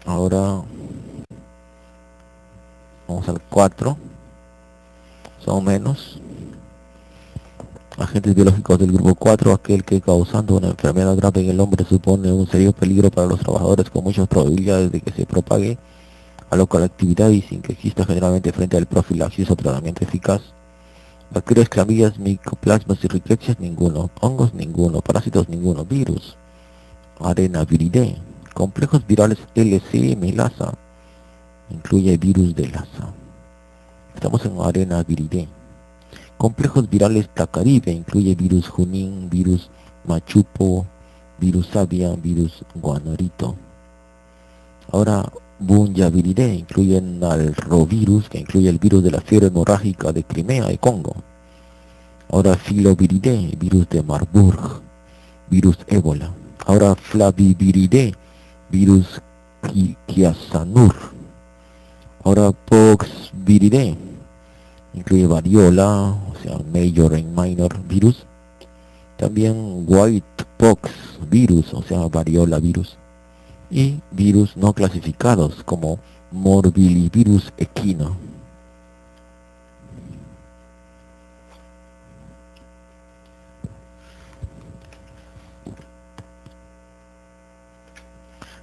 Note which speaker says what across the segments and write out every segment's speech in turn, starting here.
Speaker 1: Ahora vamos al 4. Son menos. Agentes biológicos del grupo 4, aquel que causando una enfermedad grave en el hombre supone un serio peligro para los trabajadores con muchas probabilidades de que se propague a local actividad y sin que exista generalmente frente al profilaxis o tratamiento eficaz. Bacterias, clamillas, micoplasmas y rickettsia ninguno. Hongos ninguno. Parásitos ninguno. Virus. Adenaviridae. Complejos virales LCM Lassa. Incluye virus de Lassa. Estamos en Adenaviridae. Complejos virales Tacaribe. Incluye virus Junín, virus Machupo, virus Sabia, virus Guanorito. Ahora Bunyaviridae incluyen al rovirus, que incluye el virus de la fiebre hemorrágica de Crimea y Congo. Ahora Filoviridae, virus de Marburg, virus ébola. Ahora Flaviviridae, virus Chiasanur. Ahora Poxviridae, incluye variola, o sea, major y minor virus. También Whitepox virus, o sea, variola virus. Y virus no clasificados como Morbillivirus equino.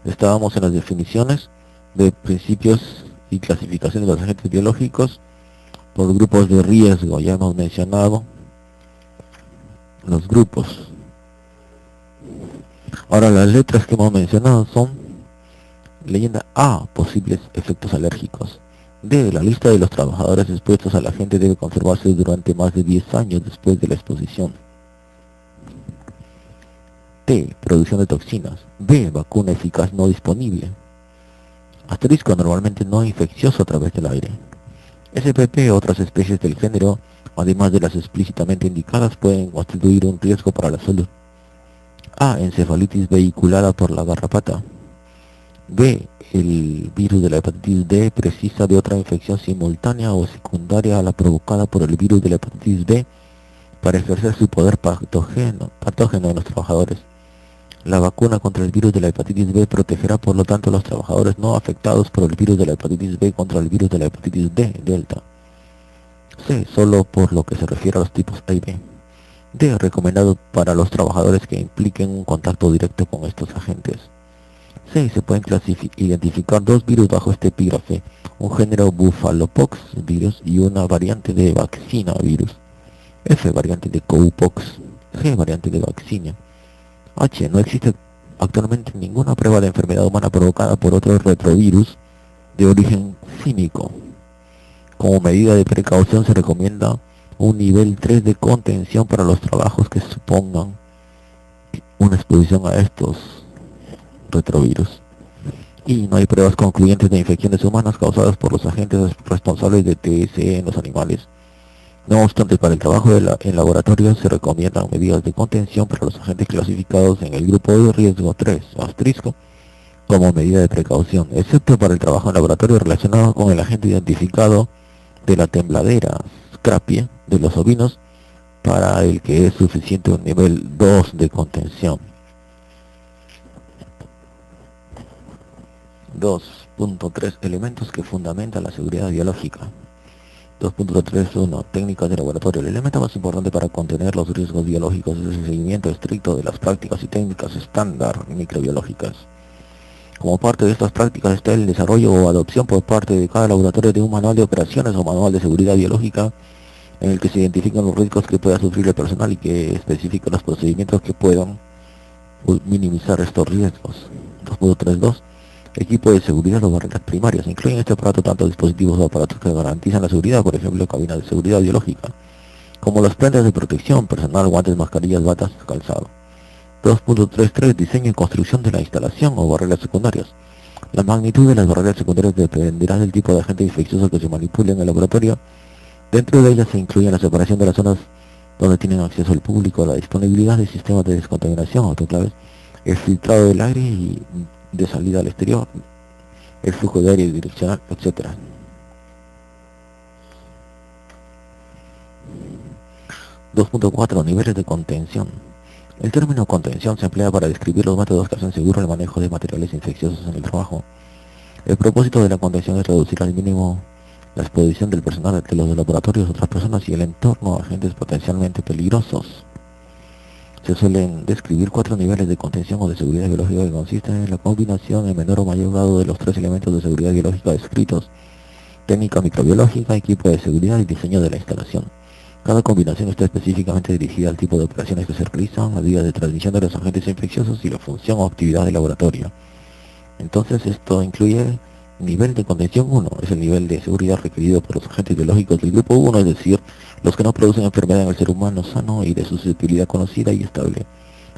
Speaker 1: Estábamos en las definiciones de principios y clasificación de los agentes biológicos por grupos de riesgo. Ya hemos mencionado los grupos. Ahora las letras que hemos mencionado son: leyenda A, posibles efectos alérgicos. D, la lista de los trabajadores expuestos al agente debe conservarse durante más de 10 años después de la exposición. T, producción de toxinas. B, vacuna eficaz no disponible. Asterisco, normalmente no infeccioso a través del aire. SPP, otras especies del género, además de las explícitamente indicadas, pueden constituir un riesgo para la salud. A, encefalitis vehiculada por la garrapata. B, el virus de la hepatitis D precisa de otra infección simultánea o secundaria a la provocada por el virus de la hepatitis B para ejercer su poder patógeno en los trabajadores. La vacuna contra el virus de la hepatitis B protegerá por lo tanto a los trabajadores no afectados por el virus de la hepatitis B contra el virus de la hepatitis D, delta. C, solo por lo que se refiere a los tipos A y B. D, recomendado para los trabajadores que impliquen un contacto directo con estos agentes. C, se pueden identificar dos virus bajo este epígrafe, un género Buffalopox virus y una variante de vaccina virus. F, variante de Cowpox. G, variante de vaccina. H, no existe actualmente ninguna prueba de enfermedad humana provocada por otro retrovirus de origen cínico. Como medida de precaución se recomienda un nivel 3 de contención para los trabajos que supongan una exposición a estos retrovirus. Y no hay pruebas concluyentes de infecciones humanas causadas por los agentes responsables de TSE en los animales. No obstante, para el trabajo en laboratorio se recomiendan medidas de contención para los agentes clasificados en el grupo de riesgo 3, asterisco, como medida de precaución, excepto para el trabajo en laboratorio relacionado con el agente identificado de la tembladera, Scrapie, de los ovinos, para el que es suficiente un nivel 2 de contención. 2.3 elementos que fundamentan la seguridad biológica. 2.31 técnicas de laboratorio. El elemento más importante para contener los riesgos biológicos es el seguimiento estricto de las prácticas y técnicas estándar microbiológicas. Como parte de estas prácticas está el desarrollo o adopción por parte de cada laboratorio de un manual de operaciones o manual de seguridad biológica en el que se identifican los riesgos que pueda sufrir el personal y que especifica los procedimientos que puedan minimizar estos riesgos. 2.32 equipo de seguridad o barreras primarias. Incluyen este aparato tanto dispositivos o aparatos que garantizan la seguridad, por ejemplo cabinas de seguridad biológica, como las prendas de protección personal, guantes, mascarillas, batas, calzado. 2.33 diseño y construcción de la instalación o barreras secundarias. La magnitud de las barreras secundarias dependerá del tipo de agente infeccioso que se manipule en el laboratorio. Dentro de ellas se incluye la separación de las zonas donde tienen acceso el público, la disponibilidad de sistemas de descontaminación, autoclaves, el filtrado del aire y de salida al exterior, el flujo de aire direccional, etc. 2.4 niveles de contención. El término contención se emplea para describir los métodos que hacen seguro el manejo de materiales infecciosos en el trabajo. El propósito de la contención es reducir al mínimo la exposición del personal de los laboratorios, otras personas y el entorno a agentes potencialmente peligrosos. Se suelen describir 4 niveles de contención o de seguridad biológica que consisten en la combinación en menor o mayor grado de los 3 elementos de seguridad biológica descritos: técnica microbiológica, equipo de seguridad y diseño de la instalación. Cada combinación está específicamente dirigida al tipo de operaciones que se realizan, las vías de transmisión de los agentes infecciosos y la función o actividad del laboratorio. Entonces esto incluye nivel de contención 1, es el nivel de seguridad requerido por los agentes biológicos del grupo 1, es decir, los que no producen enfermedad en el ser humano sano y de susceptibilidad conocida y estable.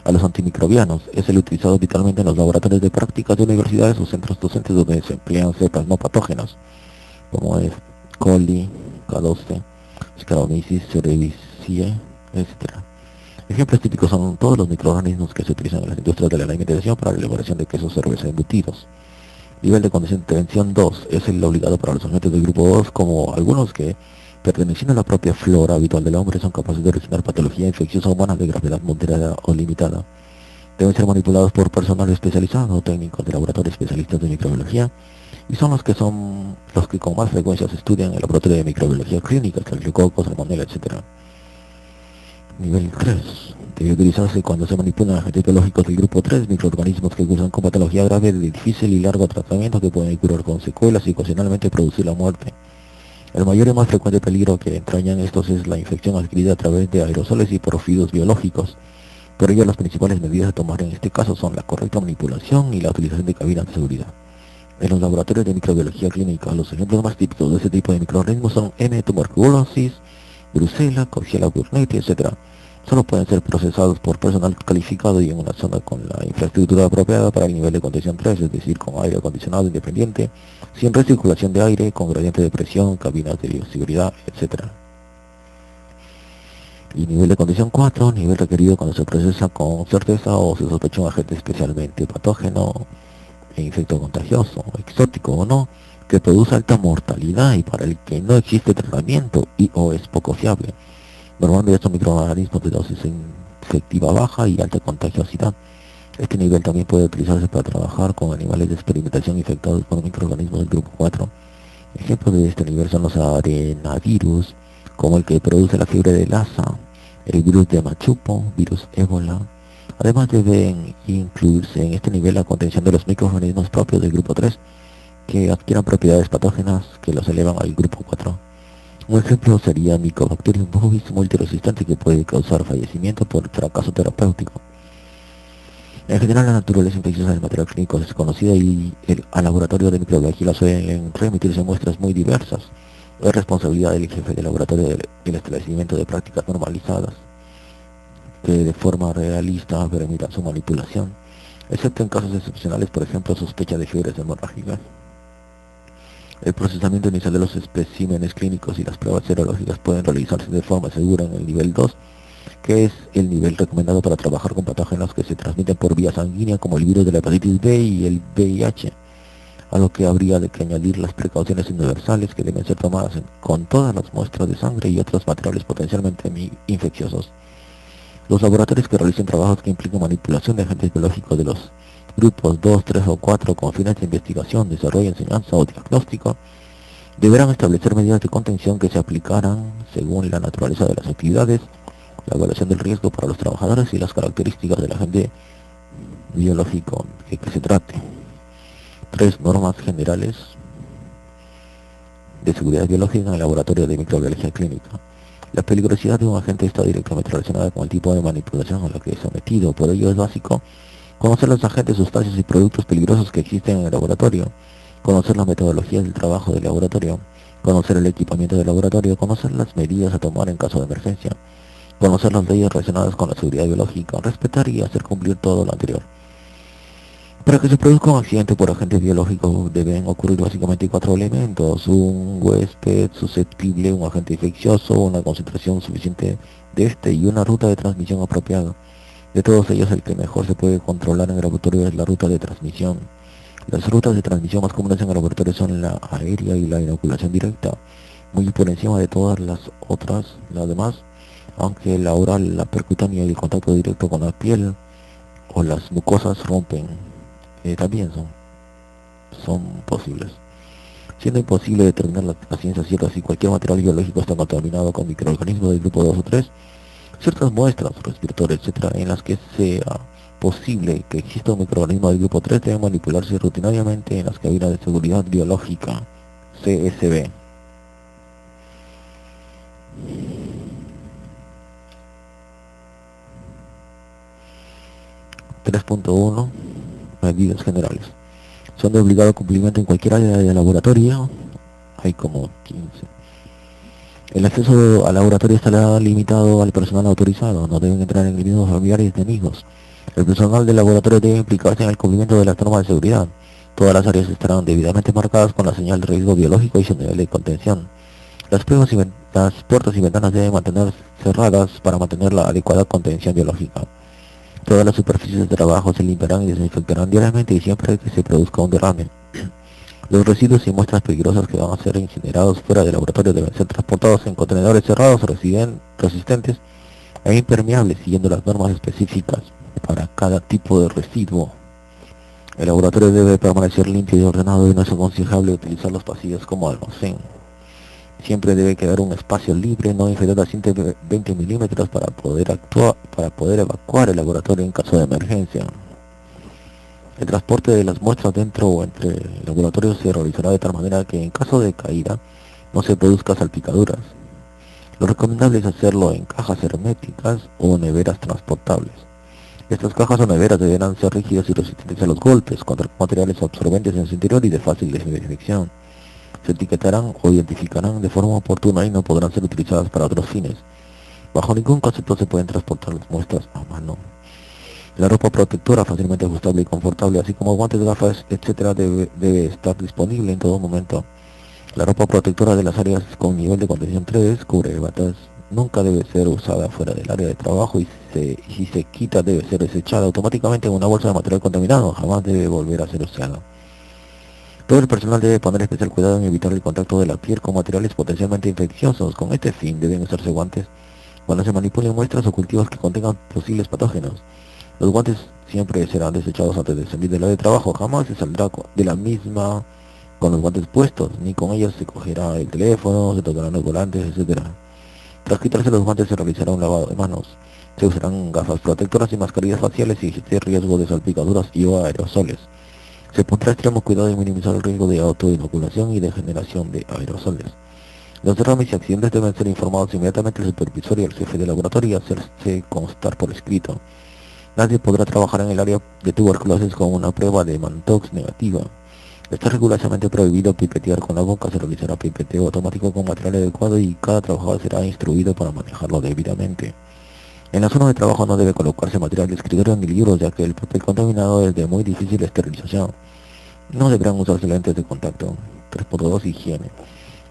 Speaker 1: A los antimicrobianos, es el utilizado habitualmente en los laboratorios de prácticas de universidades o centros docentes donde se emplean cepas no patógenas, como es coli, K12, Saccharomyces cerevisiae, etc. Ejemplos típicos son todos los microorganismos que se utilizan en las industrias de la alimentación para la elaboración de quesos, cerveza y embutidos. Nivel de contención 2 es el obligado para los agentes del grupo 2, como algunos que, perteneciendo a la propia flora habitual del hombre, son capaces de originar patología infecciosa humana de gravedad moderada o limitada. Deben ser manipulados por personal especializado, técnicos de laboratorio, especialistas de microbiología, y son los que con más frecuencia se estudian en el laboratorio de microbiología clínica, estreptococos, salmonella, etc. Nivel 3. Debe utilizarse cuando se manipulan agentes biológicos del grupo 3, microorganismos que cursan con patología grave de difícil y largo tratamiento que pueden curar con secuelas y ocasionalmente producir la muerte. El mayor y más frecuente peligro que entrañan estos es la infección adquirida a través de aerosoles y por fluidos biológicos. Por ello, las principales medidas a tomar en este caso son la correcta manipulación y la utilización de cabinas de seguridad. En los laboratorios de microbiología clínica, los ejemplos más típicos de este tipo de microorganismos son M. tuberculosis, Brucella, Coxiella burnetii, etc. Solo pueden ser procesados por personal calificado y en una zona con la infraestructura apropiada para el nivel de contención 3, es decir, con aire acondicionado independiente, sin recirculación de aire, con gradiente de presión, cabinas de bioseguridad, etc. Y nivel de contención 4, nivel requerido cuando se procesa con certeza o se sospecha un agente especialmente patógeno e infecto contagioso, exótico o no, que produce alta mortalidad y para el que no existe tratamiento y o es poco fiable. Normalmente estos microorganismos de dosis infectiva baja y alta contagiosidad. Este nivel también puede utilizarse para trabajar con animales de experimentación infectados por microorganismos del grupo 4. Ejemplos de este nivel son los arenavirus, como el que produce la fiebre de Lassa, el virus de Machupo, virus ébola. Además deben incluirse en este nivel la contención de los microorganismos propios del grupo 3, que adquieran propiedades patógenas que los elevan al grupo 4. Un ejemplo sería Mycobacterium bovis multiresistente, que puede causar fallecimiento por fracaso terapéutico. En general, la naturaleza infecciosa del material clínico es conocida y al laboratorio de microbiología suelen remitirse muestras muy diversas. Es responsabilidad del jefe del laboratorio del establecimiento de prácticas normalizadas, que de forma realista permitan su manipulación, excepto en casos excepcionales, por ejemplo, sospecha de fiebres hemorrágicas. El procesamiento inicial de los especímenes clínicos y las pruebas serológicas pueden realizarse de forma segura en el nivel 2, que es el nivel recomendado para trabajar con patógenos que se transmiten por vía sanguínea, como el virus de la hepatitis B y el VIH, a lo que habría de que añadir las precauciones universales que deben ser tomadas con todas las muestras de sangre y otros materiales potencialmente infecciosos. Los laboratorios que realicen trabajos que impliquen manipulación de agentes biológicos de los grupos 2, 3 o 4 con fines de investigación, desarrollo, enseñanza o diagnóstico, deberán establecer medidas de contención que se aplicarán según la naturaleza de las actividades, la evaluación del riesgo para los trabajadores y las características del agente biológico de que se trate. 3 normas generales de seguridad biológica en el laboratorio de microbiología clínica. La peligrosidad de un agente está directamente relacionada con el tipo de manipulación a la que es sometido. Por ello es básico conocer los agentes, sustancias y productos peligrosos que existen en el laboratorio, conocer las metodologías del trabajo del laboratorio, conocer el equipamiento del laboratorio, conocer las medidas a tomar en caso de emergencia, conocer las leyes relacionadas con la seguridad biológica, respetar y hacer cumplir todo lo anterior. Para que se produzca un accidente por agentes biológicos deben ocurrir básicamente 4 elementos: un huésped susceptible, un agente infeccioso, una concentración suficiente de este y una ruta de transmisión apropiada. De todos ellos, el que mejor se puede controlar en el laboratorio es la ruta de transmisión. Las rutas de transmisión más comunes en el laboratorio son la aérea y la inoculación directa, muy por encima de todas las demás, aunque la oral, la percutánea y el contacto directo con la piel o las mucosas también son. son posibles. Siendo imposible determinar la ciencia cierta si cualquier material biológico está contaminado con microorganismos del grupo 2 o 3, ciertas muestras, respiradores, etcétera, en las que sea posible que exista un microorganismo del grupo 3 deben manipularse rutinariamente en las cabinas de seguridad biológica, CSB. 3.1 Medidas generales. Son de obligado cumplimiento en cualquier área de laboratorio. Hay como 15. El acceso al laboratorio estará limitado al personal autorizado. No deben entrar en individuos familiares ni amigos. El personal del laboratorio debe implicarse en el cumplimiento de las normas de seguridad. Todas las áreas estarán debidamente marcadas con la señal de riesgo biológico y su nivel de contención. Las puertas y ventanas deben mantener cerradas para mantener la adecuada contención biológica. Todas las superficies de trabajo se limpiarán y desinfectarán diariamente y siempre que se produzca un derrame. Los residuos y muestras peligrosas que van a ser incinerados fuera del laboratorio deben ser transportados en contenedores cerrados, resistentes e impermeables, siguiendo las normas específicas para cada tipo de residuo. El laboratorio debe permanecer limpio y ordenado y no es aconsejable utilizar los pasillos como almacén. Siempre debe quedar un espacio libre no inferior a 120 milímetros para poder evacuar el laboratorio en caso de emergencia. El transporte de las muestras dentro o entre laboratorios se realizará de tal manera que en caso de caída no se produzcan salpicaduras. Lo recomendable es hacerlo en cajas herméticas o neveras transportables. Estas cajas o neveras deberán ser rígidas y resistentes a los golpes, contra materiales absorbentes en su interior y de fácil desinfección. Se etiquetarán o identificarán de forma oportuna y no podrán ser utilizadas para otros fines. Bajo ningún concepto se pueden transportar las muestras a mano. La ropa protectora fácilmente ajustable y confortable, así como guantes, gafas, etc. debe estar disponible en todo momento. La ropa protectora de las áreas con nivel de contención 3, cubrebatas, nunca debe ser usada fuera del área de trabajo y si se quita debe ser desechada automáticamente en una bolsa de material contaminado, jamás debe volver a ser usada. Todo el personal debe poner especial cuidado en evitar el contacto de la piel con materiales potencialmente infecciosos. Con este fin deben usarse guantes cuando se manipulen muestras o cultivos que contengan posibles patógenos. Los guantes siempre serán desechados antes de salir del área de trabajo. Jamás se saldrá de la misma con los guantes puestos, ni con ellos se cogerá el teléfono, se tocarán los volantes, etc. Tras quitarse los guantes se realizará un lavado de manos. Se usarán gafas protectoras y mascarillas faciales si existe riesgo de salpicaduras y o aerosoles. Se pondrá extremo cuidado en minimizar el riesgo de autoinoculación y de generación de aerosoles. Los derrames y accidentes deben ser informados inmediatamente al supervisor y al jefe de laboratorio y hacerse constar por escrito. Nadie podrá trabajar en el área de tuberculosis con una prueba de Mantoux negativa. Está rigurosamente prohibido pipetear con la boca, se realizará pipeteo automático con material adecuado y cada trabajador será instruido para manejarlo debidamente. En la zona de trabajo no debe colocarse material de escritorio ni libros, ya que el papel contaminado es de muy difícil esterilización. No deberán usarse lentes de contacto. 3.2 Higiene.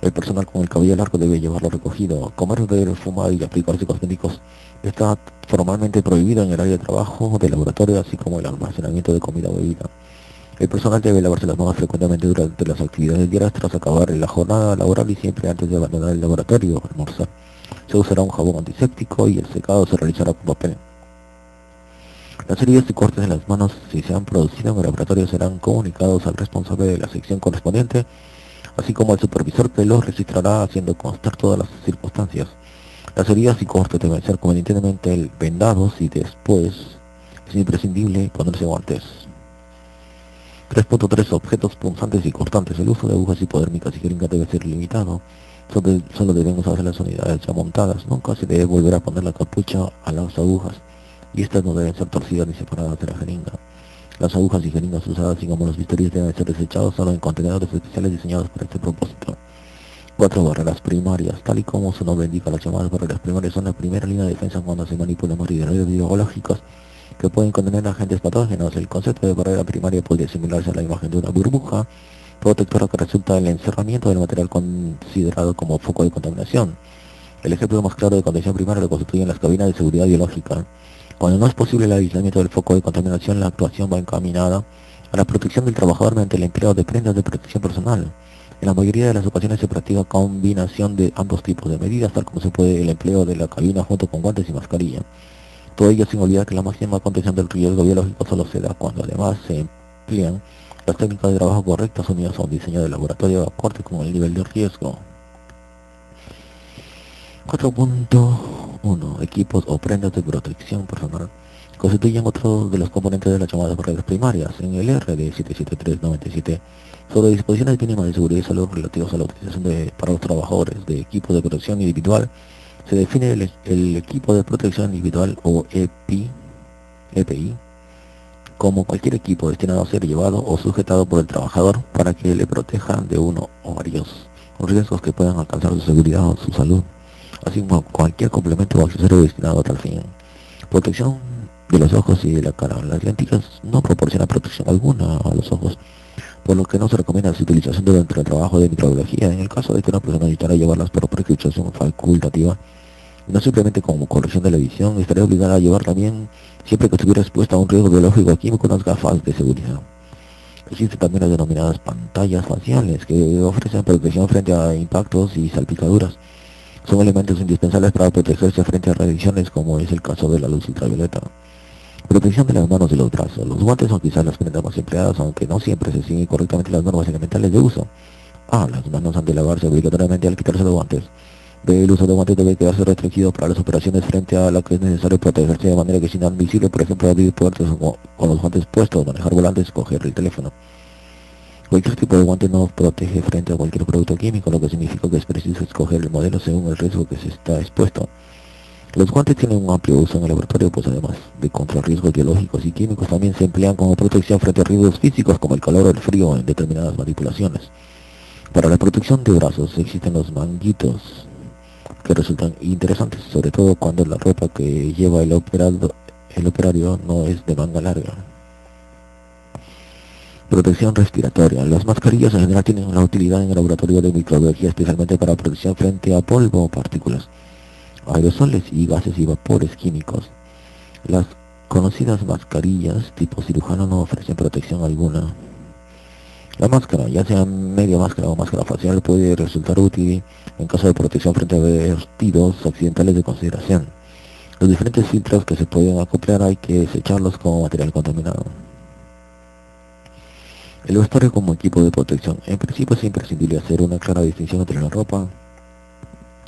Speaker 1: El personal con el cabello largo debe llevarlo recogido. Comer, beber, fumar y aplicarse cosméticos está formalmente prohibido en el área de trabajo, de laboratorio, así como el almacenamiento de comida o bebida. El personal debe lavarse las manos frecuentemente durante las actividades diarias tras acabar la jornada laboral y siempre antes de abandonar el laboratorio o almorzar. Se usará un jabón antiséptico y el secado se realizará con papel. Las heridas y cortes en las manos, si se han producido en el laboratorio, serán comunicados al responsable de la sección correspondiente, así como al supervisor que los registrará haciendo constar todas las circunstancias. Las heridas y cortes deben ser convenientemente vendados y después es imprescindible ponerse guantes. 3.3 Objetos punzantes y cortantes. El uso de agujas hipodérmicas y jeringas debe ser limitado. Solo deben usarse las unidades ya montadas. Nunca se debe volver a poner la capucha a las agujas y estas no deben ser torcidas ni separadas de la jeringa. Las agujas y jeringas usadas, así como los bisturíes, deben ser desechados solo en contenedores especiales diseñados para este propósito. 4 Barreras primarias. Tal y como su nombre indica, las llamadas barreras primarias son la primera línea de defensa cuando se manipulan materiales biológicos que pueden contener agentes patógenos. El concepto de barrera primaria podría asimilarse a la imagen de una burbuja protectora que resulta del encerramiento del material considerado como foco de contaminación. El ejemplo más claro de contención primaria lo constituyen las cabinas de seguridad biológica. Cuando no es posible el aislamiento del foco de contaminación, la actuación va encaminada a la protección del trabajador mediante el empleo de prendas de protección personal. En la mayoría de las ocasiones se practica combinación de ambos tipos de medidas, tal como se puede el empleo de la cabina junto con guantes y mascarilla. Todo ello sin olvidar que la máxima contención del riesgo biológico solo se da cuando además se emplean las técnicas de trabajo correctas unidas a un diseño de laboratorio acorde con el nivel de riesgo. 4.1 Equipos o prendas de protección personal constituyen otro de los componentes de las llamadas reglas primarias. En el RD 77397 sobre disposiciones mínimas de seguridad y salud relativas a la utilización para los trabajadores de equipos de protección individual, se define el equipo de protección individual o EPI como cualquier equipo destinado a ser llevado o sujetado por el trabajador para que le protejan de uno o varios riesgos que puedan alcanzar su seguridad o su salud, así como cualquier complemento o accesorio destinado a tal fin. Protección de los ojos y de la cara. Las lentillas no proporcionan protección alguna a los ojos, por lo que no se recomienda su utilización durante el trabajo de microbiología. En el caso de que una persona necesitara llevarlas por prescripción facultativa, no simplemente como corrección de la visión, estaría obligada a llevar también, siempre que estuviera expuesta a un riesgo biológico o químico, unas gafas de seguridad. Existen también las denominadas pantallas faciales, que ofrecen protección frente a impactos y salpicaduras. Son elementos indispensables para protegerse frente a radiaciones, como es el caso de la luz ultravioleta. Protección de las manos y los brazos. Los guantes son quizás las prendas más empleadas, aunque no siempre se siguen correctamente las normas elementales de uso. A. Las manos han de lavarse obligatoriamente al quitarse los guantes. B. El uso de guantes debe quedarse restringido para las operaciones frente a la que es necesario protegerse de manera que sea invisible, por ejemplo, abrir puertas con los guantes puestos, manejar volantes, coger el teléfono. Cualquier tipo de guante no protege frente a cualquier producto químico, lo que significa que es preciso escoger el modelo según el riesgo que se está expuesto. Los guantes tienen un amplio uso en el laboratorio, pues además de contra riesgos biológicos y químicos, también se emplean como protección frente a riesgos físicos como el calor o el frío en determinadas manipulaciones. Para la protección de brazos existen los manguitos, que resultan interesantes, sobre todo cuando la ropa que lleva el operario no es de manga larga. Protección respiratoria. Las mascarillas en general tienen una utilidad en el laboratorio de microbiología, especialmente para protección frente a polvo o partículas, aerosoles y gases y vapores químicos. Las conocidas mascarillas tipo cirujano no ofrecen protección alguna. La máscara, ya sea media máscara o máscara facial, puede resultar útil en caso de protección frente a vertidos accidentales de consideración. Los diferentes filtros que se pueden acoplar hay que desecharlos como material contaminado. El vestuario como equipo de protección. En principio es imprescindible hacer una clara distinción entre la ropa,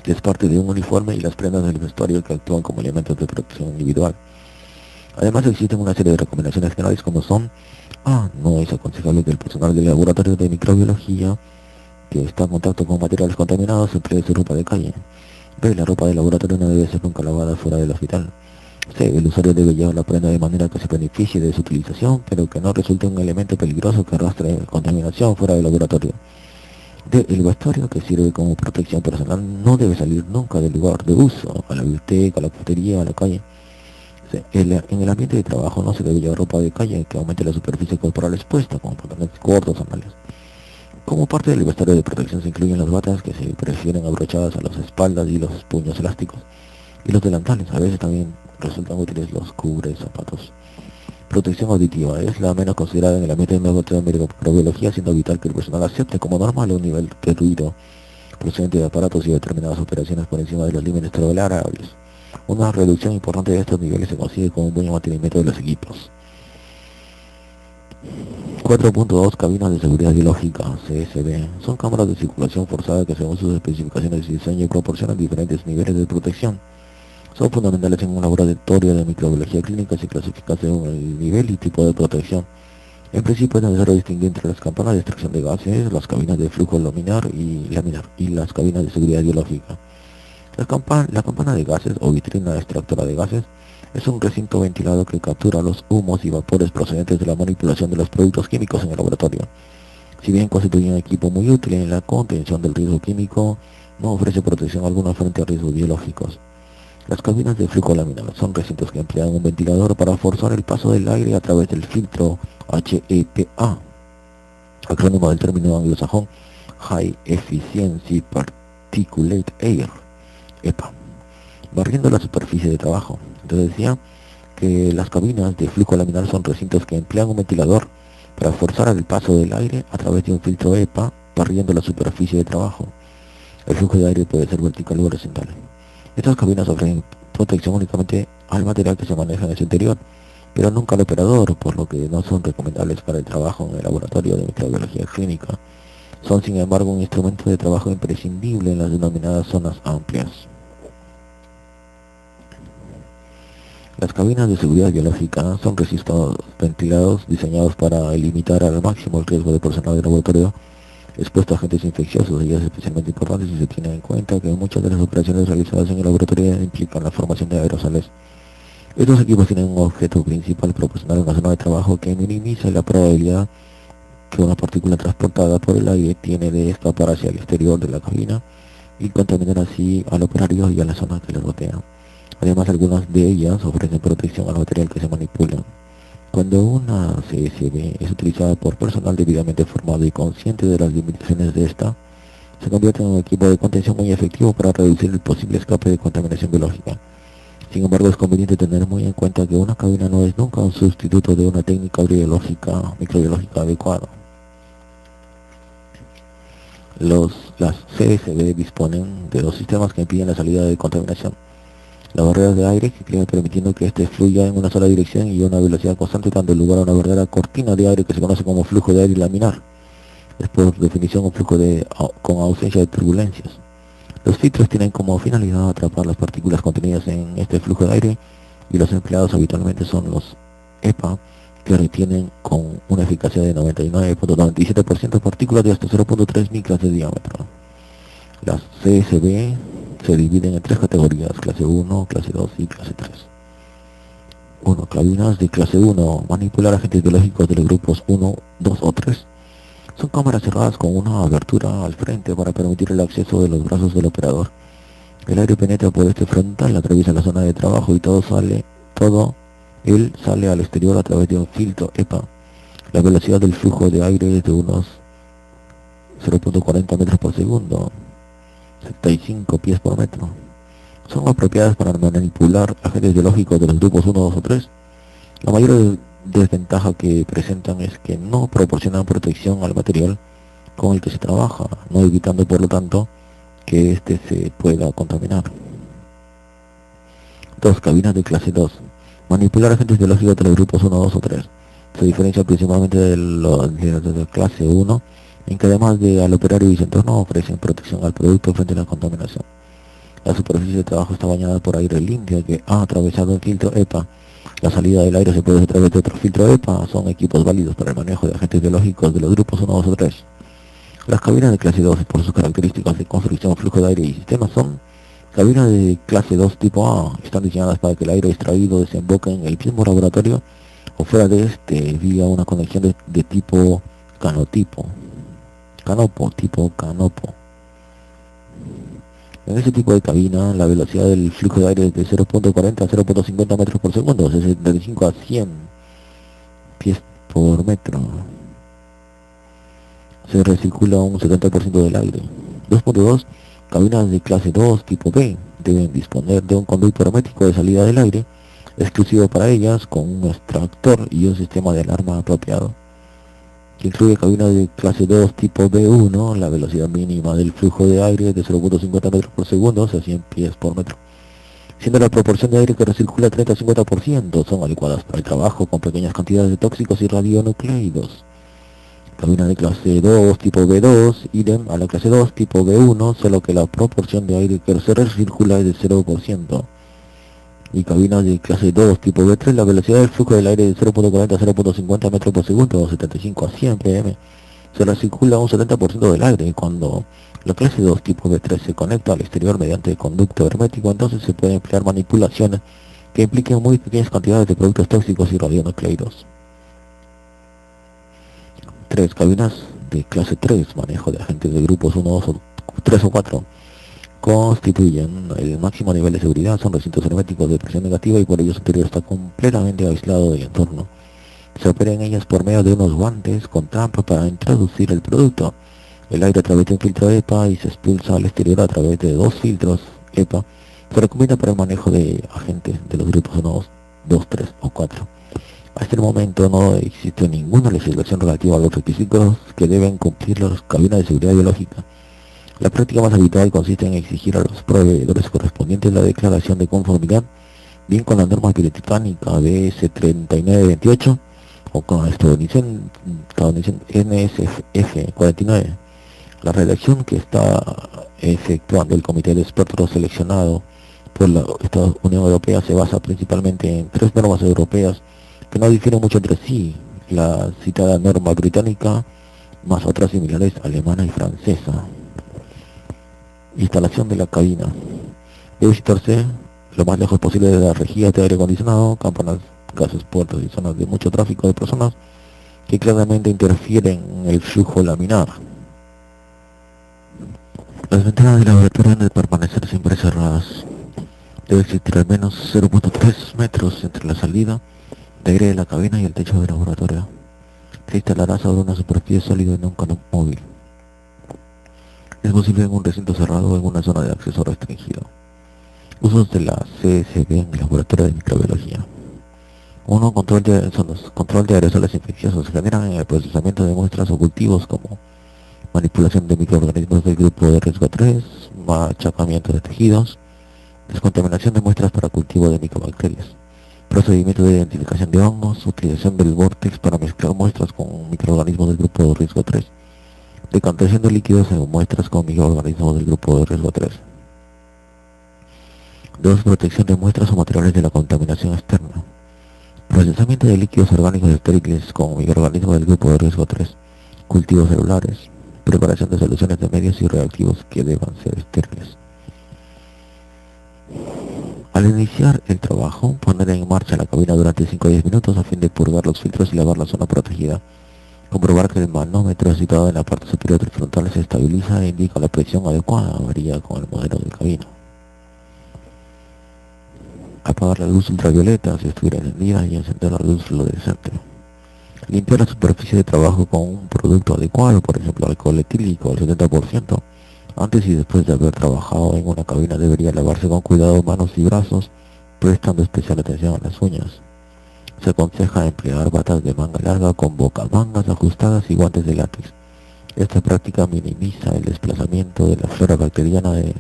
Speaker 1: que es parte de un uniforme, y las prendas del vestuario que actúan como elementos de protección individual. Además existen una serie de recomendaciones generales como son: A. No es aconsejable que el personal del laboratorio de microbiología que está en contacto con materiales contaminados emplee su ropa de calle. B. La ropa del laboratorio no debe ser nunca lavada fuera del hospital. C. El usuario debe llevar la prenda de manera que se beneficie de su utilización, pero que no resulte un elemento peligroso que arrastre contaminación fuera del laboratorio. D. El vestuario que sirve como protección personal no debe salir nunca del lugar de uso, a la biblioteca, a la cafetería, a la calle. C. En el ambiente de trabajo no se debe llevar ropa de calle que aumente la superficie corporal expuesta, como pantalones cortos o sandalias. Como parte del vestuario de protección se incluyen las batas, que se prefieren abrochadas a las espaldas y los puños elásticos, y los delantales. A veces también resultan útiles los cubre zapatos. Protección auditiva es la menos considerada en el ambiente de microbiología, siendo vital que el personal acepte como normal un nivel de ruido procedente de aparatos y determinadas operaciones por encima de los límites tolerables. Una reducción importante de estos niveles se consigue con un buen mantenimiento de los equipos. 4.2 Cabinas de seguridad biológica, CSB. Son cámaras de circulación forzada que, según sus especificaciones de diseño, proporcionan diferentes niveles de protección. Son fundamentales en un laboratorio de microbiología clínica y se clasifican según el nivel y tipo de protección. En principio es necesario distinguir entre las campanas de extracción de gases, las cabinas de flujo laminar y las cabinas de seguridad biológica. La campana de gases o vitrina extractora de gases es un recinto ventilado que captura los humos y vapores procedentes de la manipulación de los productos químicos en el laboratorio. Si bien constituye un equipo muy útil en la contención del riesgo químico, no ofrece protección alguna frente a riesgos biológicos. Las cabinas de flujo laminar son recintos que emplean un ventilador para forzar el paso del aire a través del filtro HEPA, acrónimo del término anglosajón High Efficiency Particulate Air, EPA, barriendo la superficie de trabajo. Entonces decía que las cabinas de flujo laminar son recintos que emplean un ventilador para forzar el paso del aire a través de un filtro EPA, barriendo la superficie de trabajo. El flujo de aire puede ser vertical o horizontal. Estas cabinas ofrecen protección únicamente al material que se maneja en su interior, pero nunca al operador, por lo que no son recomendables para el trabajo en el laboratorio de microbiología clínica. Son sin embargo un instrumento de trabajo imprescindible en las denominadas zonas amplias. Las cabinas de seguridad biológica son recintos ventilados diseñados para limitar al máximo el riesgo de personal de laboratorio expuesto a agentes infecciosos. Ello es especialmente importante si se tiene en cuenta que muchas de las operaciones realizadas en el laboratorio implican la formación de aerosoles. Estos equipos tienen un objeto principal: proporcionar una zona de trabajo que minimiza la probabilidad que una partícula transportada por el aire tiene de escapar hacia el exterior de la cabina y contaminar así al operario y a la zona que le rodea. Además, algunas de ellas ofrecen protección al material que se manipula. Cuando una CSB es utilizada por personal debidamente formado y consciente de las limitaciones de esta, se convierte en un equipo de contención muy efectivo para reducir el posible escape de contaminación biológica. Sin embargo, es conveniente tener muy en cuenta que una cabina no es nunca un sustituto de una técnica microbiológica adecuada. Las CSB disponen de dos sistemas que impiden la salida de contaminación: las barreras de aire, que crean permitiendo que éste fluya en una sola dirección y a una velocidad constante, dando lugar a una verdadera cortina de aire que se conoce como flujo de aire laminar. Es por definición un flujo con ausencia de turbulencias. Los filtros tienen como finalidad atrapar las partículas contenidas en este flujo de aire, y los empleados habitualmente son los EPA, que retienen con una eficacia de 99.97% partículas de hasta 0.3 micras de diámetro. Las CSB se dividen en tres categorías: clase 1, clase 2 y clase 3. 1. Cabinas de clase 1. Manipular agentes biológicos de los grupos 1, 2 o 3. Son cámaras cerradas con una abertura al frente para permitir el acceso de los brazos del operador. El aire penetra por este frontal, atraviesa la zona de trabajo y todo él sale al exterior a través de un filtro EPA. La velocidad del flujo de aire es de unos 0.40 metros por segundo, 75 pies por metro. Son apropiadas para manipular agentes biológicos de los grupos 1, 2 o 3. La mayor desventaja que presentan es que no proporcionan protección al material con el que se trabaja, no evitando por lo tanto que éste se pueda contaminar. 2. Cabinas de clase 2. Manipular agentes biológicos de los grupos 1, 2 o 3. Se diferencia principalmente de la clase 1, en que además de al operario y su entorno ofrecen protección al producto frente a la contaminación. La superficie de trabajo está bañada por aire limpio que ha atravesado el filtro EPA. La salida del aire se produce a través de otro filtro EPA. Son equipos válidos para el manejo de agentes biológicos de los grupos 1, 2 o 3. Las cabinas de clase 2, por sus características de construcción, flujo de aire y sistemas, son cabinas de clase 2 tipo A. Están diseñadas para que el aire extraído desemboque en el mismo laboratorio o fuera de este vía una conexión de tipo canopo. En este tipo de cabina, la velocidad del flujo de aire es de 0.40 a 0.50 metros por segundo, 65 a 100 pies por metro. Se recircula un 70% del aire. 2.2. Cabinas de clase 2 tipo B deben disponer de un conducto hermético de salida del aire, exclusivo para ellas, con un extractor y un sistema de alarma apropiado, que incluye cabinas de clase 2 tipo B1. La velocidad mínima del flujo de aire es de 0.50 metros por segundo, o sea 100 pies por metro, siendo la proporción de aire que recircula 30-50%. Son adecuadas para el trabajo con pequeñas cantidades de tóxicos y radionucleidos. Cabina de clase 2 tipo B2, idem a la clase 2 tipo B1, solo que la proporción de aire que se recircula es de 0%. Y cabinas de clase 2 tipo B3, la velocidad del flujo del aire es de 0.40 a 0.50 metros por segundo, 75 a 100 pm. Se recircula un 70% del aire. Cuando la clase 2 tipo B3 se conecta al exterior mediante conducto hermético, entonces se pueden emplear manipulaciones que impliquen muy pequeñas cantidades de productos tóxicos y radionucleidos. 3. Cabinas de clase 3, manejo de agentes de grupos 1, 2, 3 o 4. Constituyen el máximo nivel de seguridad. Son recintos herméticos de presión negativa y por ello su interior está completamente aislado del entorno. Se opera en ellas por medio de unos guantes con trampa para introducir el producto. El aire a través de un filtro EPA y se expulsa al exterior a través de dos filtros EPA. Se recomienda para el manejo de agentes de los grupos 1, 2, 3 o 4. Hasta el momento no existe ninguna legislación relativa a los requisitos que deben cumplir las cabinas de seguridad biológica. La práctica más habitual consiste en exigir a los proveedores correspondientes la declaración de conformidad bien con la norma británica BS3928 o con la estadounidense NSF 49. La redacción que está efectuando el comité de expertos seleccionado por la Unión Europea se basa principalmente en tres normas europeas que no difieren mucho entre sí: la citada norma británica más otras similares alemana y francesa. Instalación de la cabina: debe situarse lo más lejos posible de las rejillas de aire acondicionado, campanas, gases, puertas y zonas de mucho tráfico de personas que claramente interfieren en el flujo laminar. Las ventanas del laboratorio deben permanecer siempre cerradas. Debe existir al menos 0.3 metros entre la salida de aire de la cabina y el techo del laboratorio. Se instalará sobre una superficie sólida y nunca en un móvil. Es posible en un recinto cerrado o en una zona de acceso restringido. Usos de la CSB en el laboratorio de microbiología. 1. Control de aerosoles infecciosos. Generan en el procesamiento de muestras o cultivos como manipulación de microorganismos del grupo de riesgo 3, machacamiento de tejidos, descontaminación de muestras para cultivo de micobacterias, procedimiento de identificación de hongos, utilización del vórtex para mezclar muestras con microorganismos del grupo de riesgo 3, decantación de líquidos en muestras con microorganismos del grupo de riesgo 3. 2. Protección de muestras o materiales de la contaminación externa. Procesamiento de líquidos orgánicos estériles con microorganismos del grupo de riesgo 3. Cultivos celulares. Preparación de soluciones de medios y reactivos que deban ser estériles. Al iniciar el trabajo, poner en marcha la cabina durante 5 a 10 minutos a fin de purgar los filtros y lavar la zona protegida. Comprobar que el manómetro situado en la parte superior del frontal se estabiliza e indica la presión adecuada, varía con el modelo de cabina. Apagar la luz ultravioleta si estuviera encendida y encender la luz fluorescente. Limpiar la superficie de trabajo con un producto adecuado, por ejemplo alcohol etílico al 70%. Antes y después de haber trabajado en una cabina debería lavarse con cuidado manos y brazos, prestando especial atención a las uñas. Se aconseja emplear batas de manga larga con bocamangas ajustadas y guantes de látex. Esta práctica minimiza el desplazamiento de la flora bacteriana de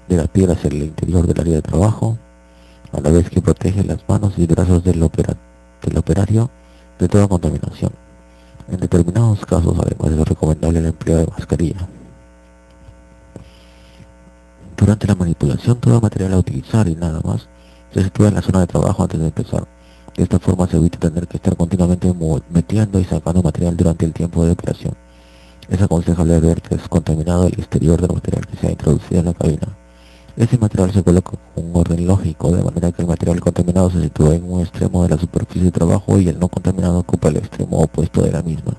Speaker 1: la piel hacia el interior del área de trabajo, a la vez que protege las manos y brazos del operario de toda contaminación. En determinados casos, además, es recomendable el empleo de mascarilla. Durante la manipulación, todo material a utilizar y nada más se sitúa en la zona de trabajo antes de empezar. De esta forma se evita tener que estar continuamente metiendo y sacando material durante el tiempo de operación. Es aconsejable haber descontaminado el exterior del material que se ha introducido en la cabina. Este material se coloca con un orden lógico, de manera que el material contaminado se sitúa en un extremo de la superficie de trabajo y el no contaminado ocupa el extremo opuesto de la misma.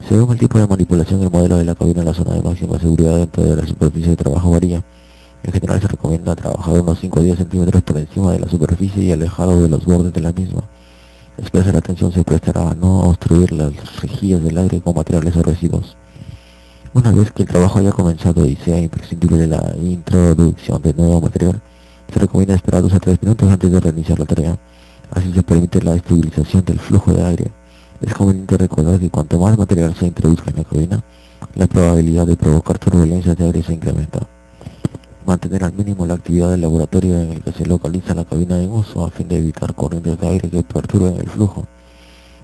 Speaker 1: Según el tipo de manipulación, el modelo de la cabina, la zona de máxima seguridad dentro de la superficie de trabajo varía. En general se recomienda trabajar unos 5 a 10 centímetros por encima de la superficie y alejado de los bordes de la misma. Especial atención se prestará a no obstruir las rejillas del aire con materiales o residuos. Una vez que el trabajo haya comenzado y sea imprescindible la introducción de nuevo material, se recomienda esperar 2 a 3 minutos antes de reiniciar la tarea. Así se permite la estabilización del flujo de aire. Es conveniente recordar que cuanto más material se introduzca en la cabina, la probabilidad de provocar turbulencias de aire se incrementa. Mantener al mínimo la actividad del laboratorio en el que se localiza la cabina en uso a fin de evitar corrientes de aire que perturben el flujo.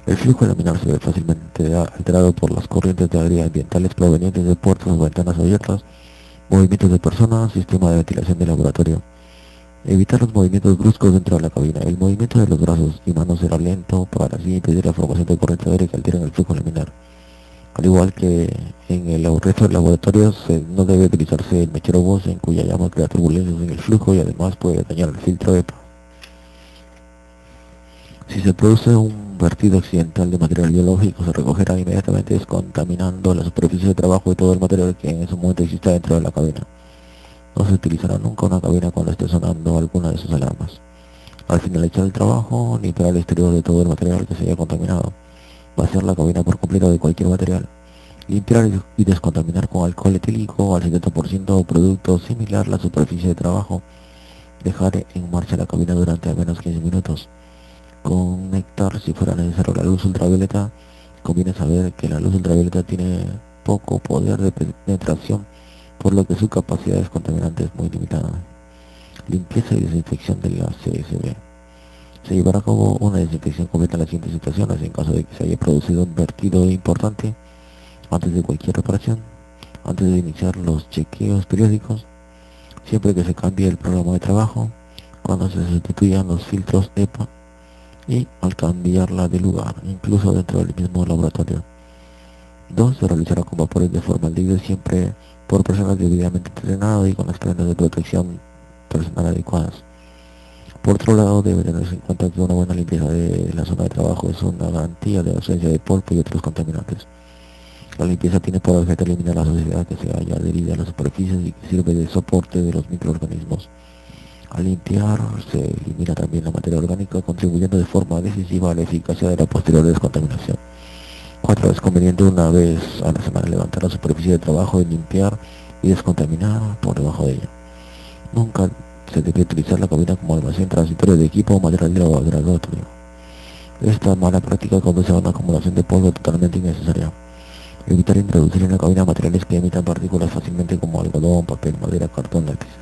Speaker 1: El flujo laminar se ve fácilmente alterado por las corrientes de aire ambientales provenientes de puertas o ventanas abiertas, movimientos de personas, sistema de ventilación del laboratorio. Evitar los movimientos bruscos dentro de la cabina. El movimiento de los brazos y manos será lento para así impedir la formación de corrientes de aire que alteren el flujo laminar. Al igual que en el resto de laboratorios, no debe utilizarse el mechero Bose, en cuya llama crea turbulencias en el flujo y además puede dañar el filtro EPA. Si se produce un vertido accidental de material biológico, se recogerá inmediatamente descontaminando la superficie de trabajo y todo el material que en ese momento exista dentro de la cabina. No se utilizará nunca una cabina cuando esté sonando alguna de sus alarmas. Al finalizar el trabajo, limpiar el exterior de todo el material que se haya contaminado. Vaciar la cabina por completo de cualquier material. Limpiar y descontaminar con alcohol etílico al 70% o producto similar la superficie de trabajo. Dejar en marcha la cabina durante al menos 15 minutos. Conectar si fuera necesario la luz ultravioleta. Conviene saber que la luz ultravioleta tiene poco poder de penetración, por lo que su capacidad descontaminante es muy limitada. Limpieza y desinfección de la CSB. Se llevará a cabo una desinfección completa en las siguientes situaciones en caso de que se haya producido un vertido importante antes de cualquier reparación, antes de iniciar los chequeos periódicos, siempre que se cambie el programa de trabajo, cuando se sustituyan los filtros EPA y al cambiarla de lugar, incluso dentro del mismo laboratorio. 2. Se realizará con vapores de formaldehído siempre por personas debidamente entrenadas y con las prendas de protección personal adecuadas. Por otro lado, debe tenerse en cuenta que una buena limpieza de la zona de trabajo es una garantía de ausencia de polvo y otros contaminantes. La limpieza tiene por objeto eliminar la suciedad que se haya adherida a las superficies y que sirve de soporte de los microorganismos. Al limpiar, se elimina también la materia orgánica, contribuyendo de forma decisiva a la eficacia de la posterior descontaminación. 4. Es conveniente una vez a la semana levantar la superficie de trabajo y limpiar y descontaminar por debajo de ella. Nunca se debe utilizar la cabina como almacén transitorio de equipo o material de laboratorio. Esta mala práctica conduce a una acumulación de polvo totalmente innecesaria. Evitar introducir en la cabina materiales que emitan partículas fácilmente como algodón, papel, madera, cartón, lápices.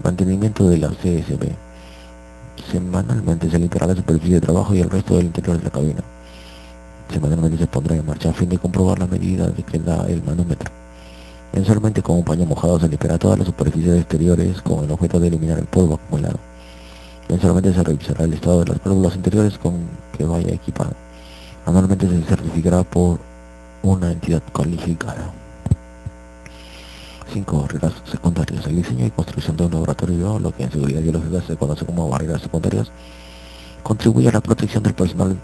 Speaker 1: Mantenimiento de la CSB. Semanalmente se limpiará la superficie de trabajo y el resto del interior de la cabina. Semanalmente se pondrá en marcha a fin de comprobar la medida de que da el manómetro. Mensualmente con un paño mojado se limpiará todas las superficies exteriores con el objeto de eliminar el polvo acumulado. Mensualmente se revisará el estado de las válvulas interiores con que vaya equipado. Anualmente se certificará por una entidad calificada. 5. Barreras secundarias. El diseño y construcción de un laboratorio, lo que en seguridad biológica se conoce como barreras secundarias, contribuye a la protección del personal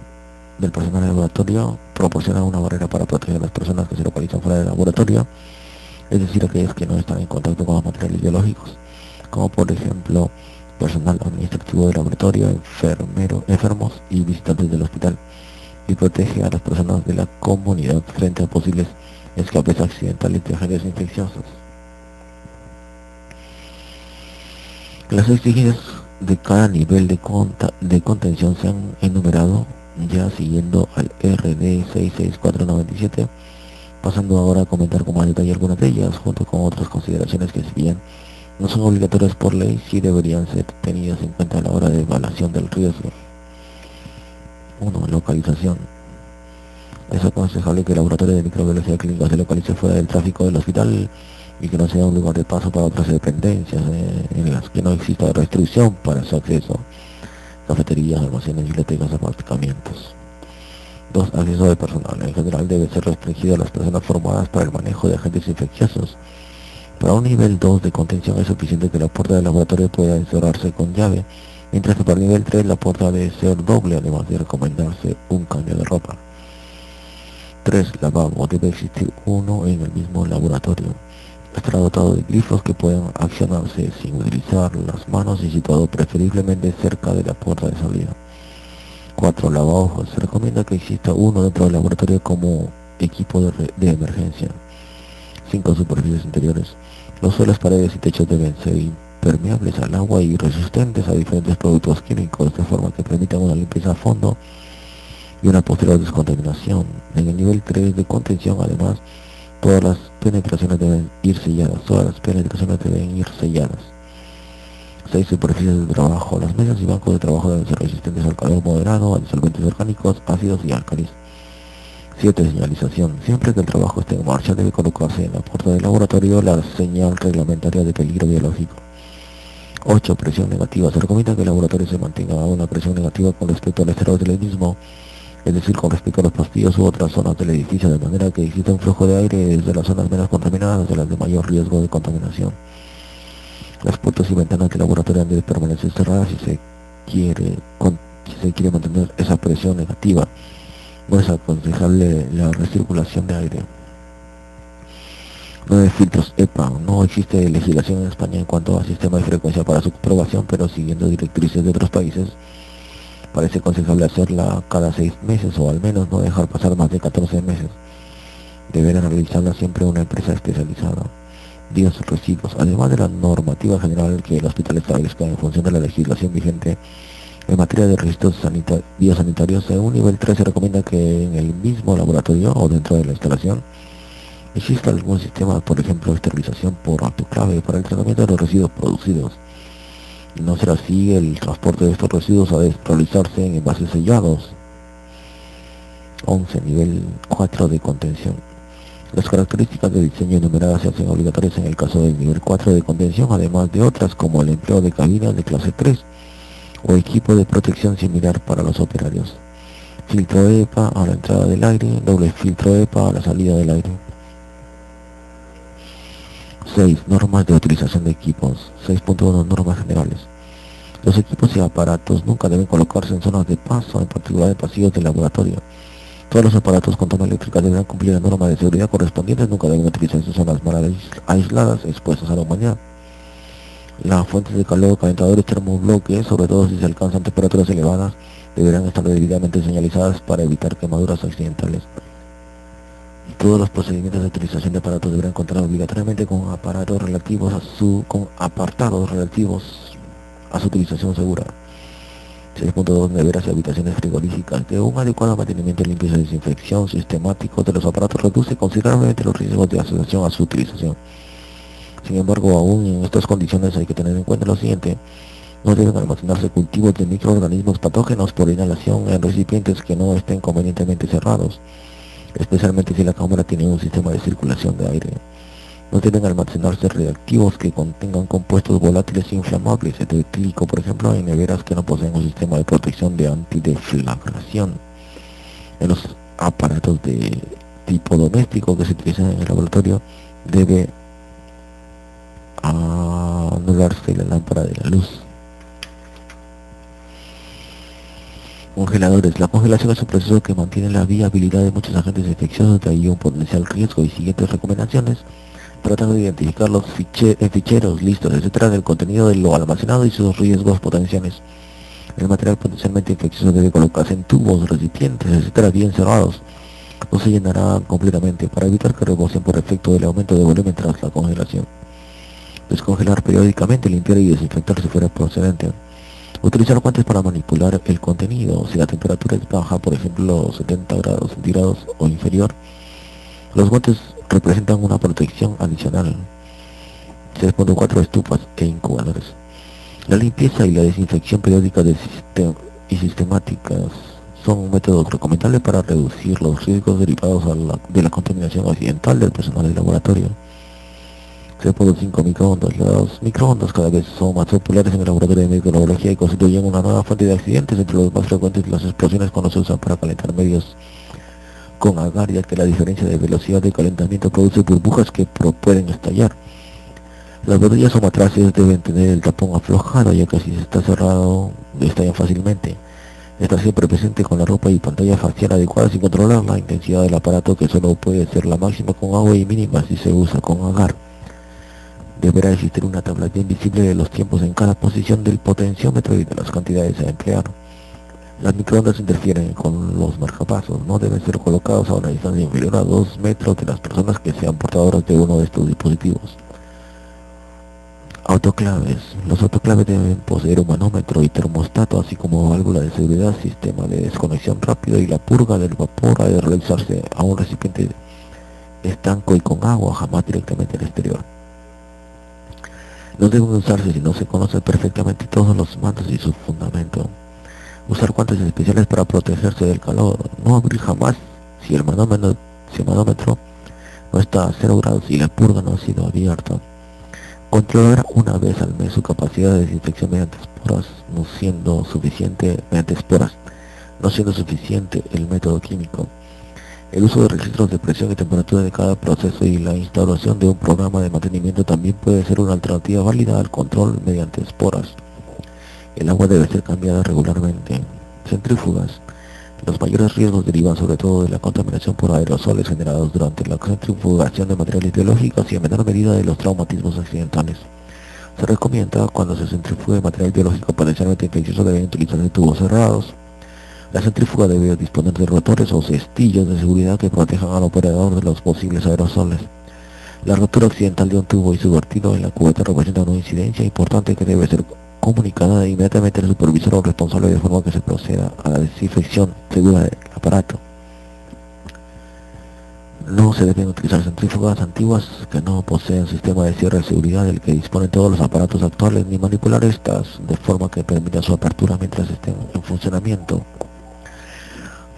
Speaker 1: del laboratorio, proporciona una barrera para proteger a las personas que se localizan fuera del laboratorio, es decir, aquellas que no están en contacto con los materiales biológicos, como por ejemplo personal administrativo del laboratorio, enfermos y visitantes del hospital, y protege a las personas de la comunidad frente a posibles escapes accidentales de agentes infecciosos. Las exigencias de cada nivel de contención se han enumerado ya siguiendo al RD 66497, pasando ahora a comentar con más detalle algunas de ellas, junto con otras consideraciones que si bien no son obligatorias por ley, sí deberían ser tenidas en cuenta a la hora de evaluación del riesgo. 1. Localización. Es aconsejable que el laboratorio de microbiología clínica se localice fuera del tráfico del hospital y que no sea un lugar de paso para otras dependencias en las que no exista restricción para su acceso. Cafeterías, almacenes, bibliotecas, aparcamientos. 2. Acceso de personal. En general debe ser restringido a las personas formadas para el manejo de agentes infecciosos. Para un nivel 2 de contención es suficiente que la puerta del laboratorio pueda cerrarse con llave, mientras que para el nivel 3 la puerta debe ser doble, además de recomendarse un cambio de ropa. 3. Lavabo. Debe existir uno en el mismo laboratorio. Estará dotado de grifos que puedan accionarse sin utilizar las manos y situado preferiblemente cerca de la puerta de salida. 4. Lavaojos. Se recomienda que exista uno dentro del laboratorio como equipo de emergencia. 5. Superficies interiores. Los suelos, paredes y techos deben ser impermeables al agua y resistentes a diferentes productos químicos, de forma que permitan una limpieza a fondo y una posterior descontaminación. En el nivel 3 de contención, además, todas las penetraciones deben ir selladas. 6. Superficies de trabajo. Las mesas y bancos de trabajo deben ser resistentes al calor moderado, a disolventes orgánicos, ácidos y álcalis. 7. Señalización. Siempre que el trabajo esté en marcha, debe colocarse en la puerta del laboratorio la señal reglamentaria de peligro biológico. 8. Presión negativa. Se recomienda que el laboratorio se mantenga a una presión negativa con respecto al exterior del mismo, es decir, con respecto a los pastillos u otras zonas del edificio, de manera que exista un flujo de aire desde las zonas menos contaminadas hacia las de mayor riesgo de contaminación. Las puertas y ventanas del laboratorio deben permanecer cerradas si se quiere mantener esa presión negativa. No es aconsejable la recirculación de aire. 9. Filtros EPA. No existe legislación en España en cuanto a sistema de frecuencia para su comprobación, pero siguiendo directrices de otros países, parece aconsejable hacerla cada 6 meses o al menos no dejar pasar más de 14 meses. Deberá realizarla siempre una empresa especializada. 10. Residuos. Además de la normativa general que el hospital establezca en función de la legislación vigente en materia de registros biosanitarios, en un nivel 3 se recomienda que en el mismo laboratorio o dentro de la instalación exista algún sistema, por ejemplo, esterilización por autoclave para el tratamiento de los residuos producidos. No será así, el transporte de estos residuos ha de realizarse en envases sellados. 11. Nivel 4 de contención. Las características de diseño enumeradas se hacen obligatorias en el caso del nivel 4 de contención, además de otras como el empleo de cabinas de clase 3 o equipo de protección similar para los operarios. Filtro EPA a la entrada del aire, doble filtro EPA a la salida del aire. 6. Normas de utilización de equipos. 6.1. Normas generales. Los equipos y aparatos nunca deben colocarse en zonas de paso, en particular en pasillos del laboratorio. Todos los aparatos con toma eléctrica deberán cumplir la norma de seguridad correspondiente, nunca deben utilizarse en zonas mal aisladas, expuestas a la humanidad. Las fuentes de calor, calentadores, termobloques, sobre todo si se alcanzan temperaturas elevadas, deberán estar debidamente señalizadas para evitar quemaduras accidentales. Todos los procedimientos de utilización de aparatos deberán contar obligatoriamente con apartados relativos a su utilización segura. 6.2. Neveras y habitaciones frigoríficas. De un adecuado mantenimiento, limpieza y desinfección sistemático de los aparatos reduce considerablemente los riesgos de asociación a su utilización. Sin embargo, aún en estas condiciones hay que tener en cuenta lo siguiente: no deben almacenarse cultivos de microorganismos patógenos por inhalación en recipientes que no estén convenientemente cerrados, especialmente si la cámara tiene un sistema de circulación de aire. No deben almacenarse reactivos que contengan compuestos volátiles inflamables, etílico por ejemplo, en neveras que no poseen un sistema de protección de antideflagración. En los aparatos de tipo doméstico que se utilizan en el laboratorio debe anularse la lámpara de la luz. Congeladores. La congelación es un proceso que mantiene la viabilidad de muchos agentes infecciosos, de ahí un potencial riesgo, y siguientes recomendaciones tratan de identificar los ficheros, listos, etcétera, del contenido de lo almacenado y sus riesgos potenciales. El material potencialmente infeccioso debe colocarse en tubos, recipientes, etcétera, bien cerrados. No se llenará completamente para evitar que rebosen por efecto del aumento de volumen tras la congelación. Descongelar periódicamente, limpiar y desinfectar si fuera procedente. Utilizar guantes para manipular el contenido. Si la temperatura es baja, por ejemplo 70 grados centígrados o inferior, los guantes representan una protección adicional. 6.4. Estufas e incubadores. La limpieza y la desinfección periódica y sistemáticas son métodos recomendables para reducir los riesgos derivados de la contaminación accidental del personal del laboratorio. 6.5. Microondas. Los microondas cada vez son más populares en el laboratorio de microbiología y constituyen una nueva fuente de accidentes. Entre los más frecuentes, las explosiones cuando se usan para calentar medios con agar, ya que la diferencia de velocidad de calentamiento produce burbujas que pueden estallar. Las botellas o matraces deben tener el tapón aflojado, ya que si está cerrado estallan fácilmente. Estar siempre presente con la ropa y pantalla facial adecuadas y controlar la intensidad del aparato, que solo puede ser la máxima con agua y mínima si se usa con agar. Deberá existir una tabla bien visible de los tiempos en cada posición del potenciómetro y de las cantidades a emplear. Las microondas interfieren con los marcapasos, no deben ser colocados a una distancia inferior a 2 metros de las personas que sean portadoras de uno de estos dispositivos. Autoclaves. Los autoclaves deben poseer un manómetro y termostato, así como válvula de seguridad, sistema de desconexión rápido, y la purga del vapor ha de realizarse a un recipiente estanco y con agua, jamás directamente al exterior. No deben usarse si no se conocen perfectamente todos los mandos y su fundamento. Usar guantes especiales para protegerse del calor. No abrir jamás si el manómetro no está a 0 grados y la purga no ha sido abierta. Controlar una vez al mes su capacidad de desinfección mediante esporas, no siendo suficiente el método químico. El uso de registros de presión y temperatura de cada proceso y la instalación de un programa de mantenimiento también puede ser una alternativa válida al control mediante esporas. El agua debe ser cambiada regularmente. Centrífugas. Los mayores riesgos derivan sobre todo de la contaminación por aerosoles generados durante la centrifugación de materiales biológicos y en menor medida de los traumatismos accidentales. Se recomienda, cuando se centrifugue material biológico potencialmente infeccioso, deben utilizarse tubos cerrados. La centrífuga debe disponer de rotores o cestillos de seguridad que protejan al operador de los posibles aerosoles. La rotura accidental de un tubo y su vertido en la cubeta representa una incidencia importante que debe ser comunicada inmediatamente al supervisor o responsable, de forma que se proceda a la desinfección segura del aparato. No se deben utilizar centrífugas antiguas que no poseen sistema de cierre de seguridad del que disponen todos los aparatos actuales, ni manipular estas de forma que permita su apertura mientras estén en funcionamiento.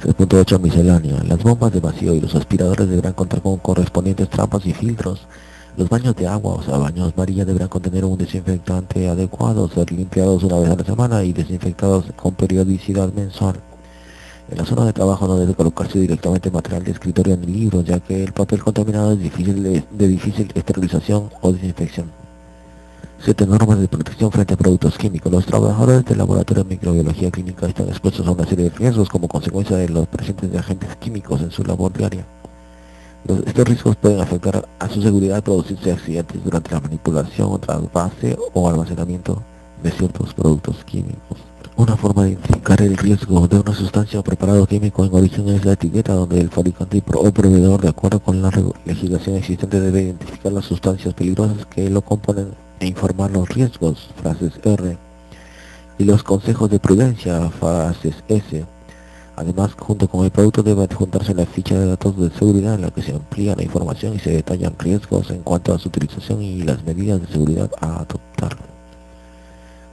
Speaker 1: 3.8 Miscelánea. Las bombas de vacío y los aspiradores deberán contar con correspondientes trampas y filtros. Los baños de agua, o sea, baños María, deberán contener un desinfectante adecuado, ser limpiados una vez a la semana y desinfectados con periodicidad mensual. En la zona de trabajo no debe colocarse directamente material de escritorio ni libros, ya que el papel contaminado es de difícil esterilización o desinfección. 7 normas de protección frente a productos químicos. Los trabajadores del laboratorio de microbiología clínica están expuestos a una serie de riesgos como consecuencia de los presentes de agentes químicos en su labor diaria. Estos riesgos pueden afectar a su seguridad al producirse accidentes durante la manipulación, trasvase o almacenamiento de ciertos productos químicos. Una forma de identificar el riesgo de una sustancia o preparado químico en origen es la etiqueta, donde el fabricante o proveedor, de acuerdo con la legislación existente, debe identificar las sustancias peligrosas que lo componen e informar los riesgos, frases R, y los consejos de prudencia, frases S. Además, junto con el producto debe adjuntarse la ficha de datos de seguridad en la que se amplía la información y se detallan riesgos en cuanto a su utilización y las medidas de seguridad a adoptar.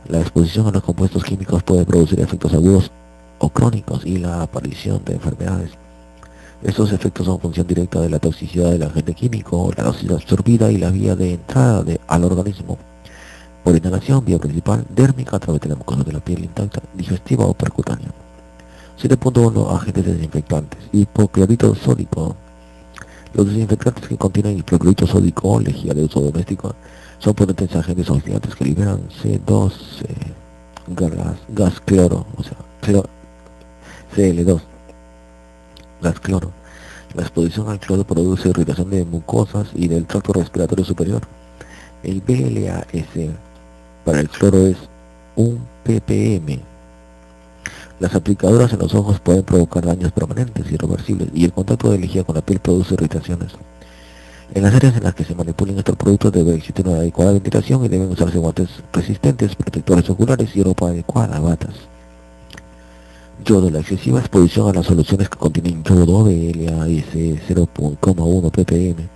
Speaker 1: La exposición a los compuestos químicos puede producir efectos agudos o crónicos y la aparición de enfermedades. Estos efectos son función directa de la toxicidad del agente químico, la dosis absorbida y la vía de entrada al organismo. Por inhalación, vía principal, dérmica a través de la mucosa de la piel intacta, digestiva o percutánea. 7.1 Agentes desinfectantes. Hipoclorito sódico. Los desinfectantes que contienen hipoclorito sódico o lejía de uso doméstico son potentes agentes oxidantes que liberan C2 gas cloro, o sea, Cl2, gas cloro. La exposición al cloro produce irritación de mucosas y del tracto respiratorio superior. El BLAS para el cloro es 1 ppm. Las aplicadoras en los ojos pueden provocar daños permanentes y irreversibles, y el contacto de lejía con la piel produce irritaciones. En las áreas en las que se manipulen estos productos debe existir una adecuada ventilación y deben usarse guantes resistentes, protectores oculares y ropa adecuada, batas. Yodo. La excesiva exposición a las soluciones que contienen yodo, BLAS 0,1 ppm,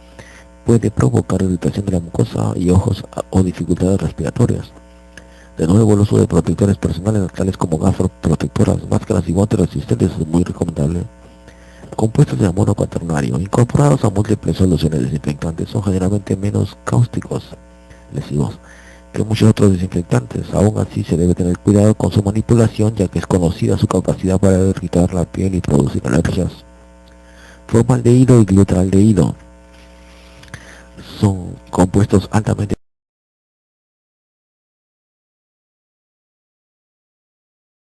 Speaker 1: puede provocar irritación de la mucosa y ojos o dificultades respiratorias. De nuevo, el uso de protectores personales tales como gafas protectoras, máscaras y guantes resistentes es muy recomendable. Compuestos de amonio cuaternario incorporados a múltiples soluciones desinfectantes son generalmente menos cáusticos, lesivos, que muchos otros desinfectantes. Aún así, se debe tener cuidado con su manipulación, ya que es conocida su capacidad para irritar la piel y producir alergias. Formaldehído y glutaldehído son compuestos altamente